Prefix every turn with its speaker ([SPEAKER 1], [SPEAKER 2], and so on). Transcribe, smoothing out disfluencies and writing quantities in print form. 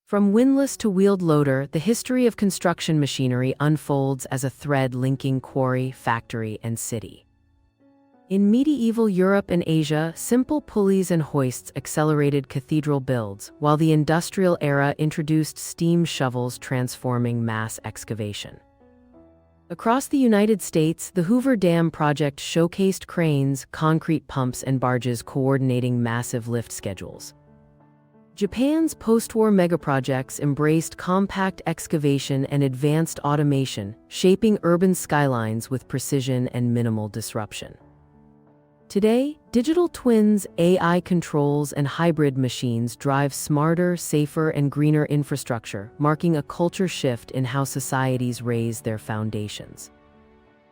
[SPEAKER 1] From windlass to wheeled loader, the history of construction machinery unfolds as a thread linking quarry, factory, and city. In medieval Europe and Asia, simple pulleys and hoists accelerated cathedral builds, while the industrial era introduced steam shovels transforming mass excavation. Across the United States, the Hoover Dam project showcased cranes, concrete pumps, and barges coordinating massive lift schedules. Japan's post-war megaprojects embraced compact excavation and advanced automation, shaping urban skylines with precision and minimal disruption. Today, digital twins, AI controls, and hybrid machines drive smarter, safer, and greener infrastructure, marking a culture shift in how societies raise their foundations.